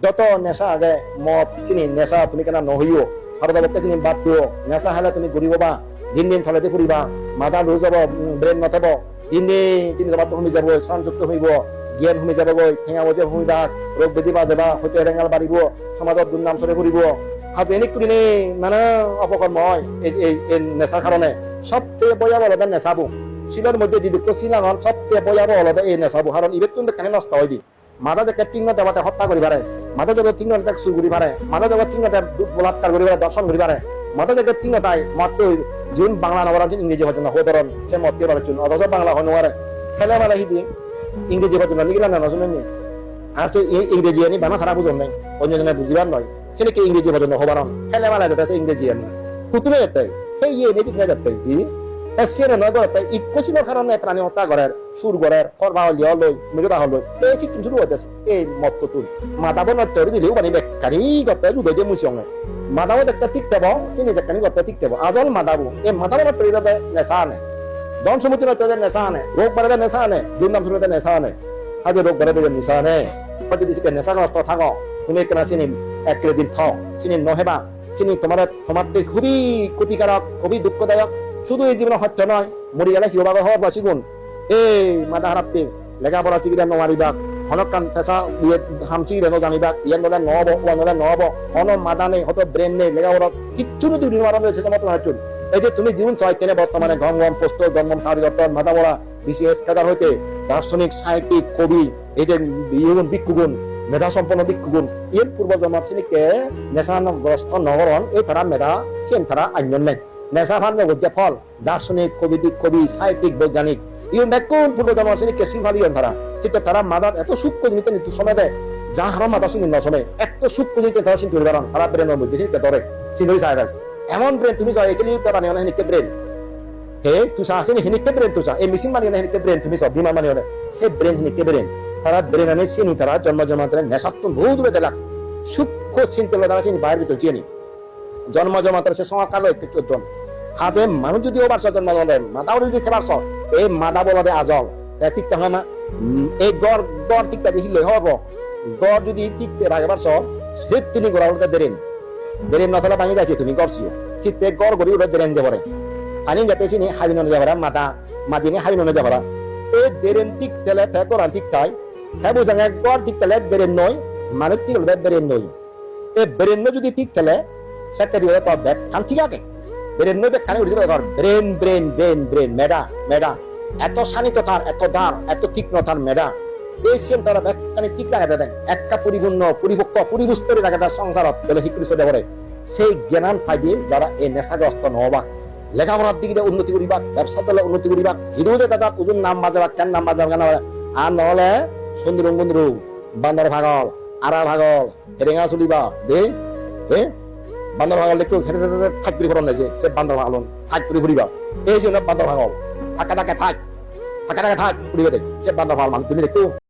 যত নেশা আগে মদ চিনি নেশা তুমি কেন নহইও ভারতবর্ষে চিনি বাদ দিও নেশা হলে তুমি ঘুরিব বা দিন দিন থলেতে ফুরিবা মাথা লুজ যাব ব্রেন নথব দিন দিন চিনি তোমার কমি যাব শ্রমযুক্ত হইব জ্ঞান কমি যাবগৈ ঠেঙা বজে ভূমিবা রোগ ব্যাধি বাজেবা হয়তো রেঙাল বাড়িব সমাজত দুর্নাম চলে ফুরিব আজ এনে করি নেই মানে অপকর্ম হয় এই নেশার কারণে সবচেয়ে ভয়াবহ হলো নেশাবো শিলের মধ্যে যদি শিলাঙন সবচেয়ে ভয়াবহ হলো এই নেশাবো কারণ ইবের তুমি কেন নষ্ট হয় দি মাথা যে তিন দেবাতে হত্যা করি পারে মাথা জগৎ তিন চুর করি পারে মাথা জগৎ তিন বলাৎকার করি পারে দর্শন করি পারে মাথা জগৎ তিন তাই মত যিন বাংলা নগর ইংরেজি হতো না হোদরণ সে মত দিয়ে পারে অথচ বাংলা হয় নোয়ারে খেলে মেলা হিদি ইংরেজি হতো না নিগিলা না নজনে আর সে ইংরেজি আনি বানা খারাপ বুঝন নাই অন্য জনে বুঝিবার নয় সে নাকি ইংরেজি পর্যন্ত হবারণ খেলে মেলা যেতে আছে ইংরেজি আনি কুতুরে যেতে সেই ইয়ে নেই ঠিক যেতে কি সেরে নয় করতে ইকোসিনের কারণে প্রাণী হত্যা করার সুর করার করবা হলিয়া লই মেঘা হলো এই ঠিক শুরু হতেছে এই মত তুল মাথা বনার তৈরি দিলেও মানে বেকারি করতে জুদে দিয়ে মুসি অঙ্গে মাথাও একটা ঠিক দেব চিনি যাকানি করতে ঠিক দেব আজল মাথাবো এই মাথা বনার তৈরি দেবে নেশা আনে ধন সমুদ্র তৈরি নেশা আনে রোগ বাড়াতে নেশা আনে দুর্নাম শুনতে নেশা আনে আজ রোগ বাড়াতে নেশা আনে যদি নেশাগ্রস্ত থাকো তুমি কেনা চিনি এক দিন খাও চিনি নহেবা চিনি তোমার খুবই ক্ষতিকারক খুবই দুঃখদায়ক শুধু এই জীবনে হত্যা নয় মরি গেলে হিরোবাগ হওয়ার বাসি গুণ এই মাথা হারাপ্পে লেখাপড়া শিখিলে নমারিবাক হনকান পেশা দিয়ে হামচিরে জানিবাক ইয়ান বলে নহব ওয়ান বলে নহব হন মাথা নেই হয়তো ব্রেন নেই লেখাপড়া কিচ্ছু নতুন নির্মাণ হয়েছে তোমার তোমার এই যে তুমি জীবন ছয় কেনে বর্তমানে গম পোস্ত গম সারিগঠন মাথা বড়া বিসিএস কেদার হইতে দার্শনিক সাহিত্যিক কবি এই যে ভিক্ষুগুণ মেধা সম্পন্ন ভিক্ষুগুণ এর পূর্বজন্মার শ্রেণীকে নেশাগ্রস্ত নগরণ এই তারা মেধা সেন তারা আইন নেই নেশা ভান নগদ্য ফল দার্শনিক কবি সাহিত্যিক বৈজ্ঞানিক ইউন ব্যাকুন পূর্বজন্মার শ্রেণীকে সিংহালিয়ন তারা ঠিক তারা মাদাত এত সূক্ষ্ম জিনিস নিতে সময় দেয় যা হার মাথা চিনি নসমে এত সূক্ষ্ম জিনিস তারা চিন্তা করি পারেন তারা ব্রেনের মধ্যে চিন্তা ধরে চিন্তা সাহেব এমন ব্রেন তুমি যাও এখানে বানিয়ে না হেনিকে ব্রেন হে তুষা আসেনি হেনিকে ব্রেন তুষা এই মেশিন বানিয়ে না হেনিকে ব্রেন তুমি সব বিমান বানিয়ে না সে ব্রেন হেনিকে ব্রেন তারা ব্রেন আনে চিনি তারা জন্মান্তরে নেশাত্ম বহু দূরে দেলাক সূক্ষ্ম চিন্তা তারা চিনি বাইরে ভিতর চিনি জন্মান্তরে সে সময় কালো একটু জন হাতে মানুষ যদি ওবার জন্ম দেয় মাথা যদি খেবার এই মাথা বলা দেয় আজল ঠিকটা হয় না এই গড় ঠিকটা দেখিলে হব গড় যদি ঠিকতে রাখবার সে তিনি গোড়া উঠতে দেরেন নথলা ভাঙি যাচ্ছে তুমি করছিও শীতে গড় গড়ি উঠে দেরেন যাবরে পানি যাতে চিনি হাবি ননে যাবরা মাদিনে হাবি ননে যাবরা এই দেরেন ঠিক তেলে গোড়ান ঠিক তাই হ্যাঁ বুঝাং গড় ঠিক তেলে দেরেন নয় মানুষ ঠিক হলে বেরেন নই এই বেরেন যদি ঠিক তেলে সেটা দিয়ে তো ব্যাগ খান ঠিক আগে ব্রেন নই ব্যাগ খানে উঠে যাবে ব্রেন ব্রেন ব্রেন ব্রেন মেডা এত শানিত তার এত দার এত তীক্ষ্ণ তার মেডা এই সেন তারা ব্যাগখানে ঠিক লাগাতে দেন একটা পরিপূর্ণ পরিপক্ক পরিপুষ্টরে লাগাতে সংসারত বলে হিকৃষ্ট দেবরে সেই জ্ঞান পাই দিয়ে যারা এই নেশাগ্রস্ত নহবা লেখাপড়ার দিকে উন্নতি করিবা ব্যবসা দলে উন্নতি করিবা যদিও যে দাদা ওজন নাম বাজাবা কেন নাম বাজাবা কেন আর নহলে সুন্দর বন্ধু বান্দর ভাগল আরা ভাগল রেঙা চলিবা দে বান্দর ভাগল একটু খেতে থাক করে ফোরন নাইছে সে বান্দর ভাগল থাক করে ফুরিবা এই জন্য বান্দর ভাগল থাকা থাক ফুরিবে দেখ সে বান্দর ভাগল মান তুমি দেখো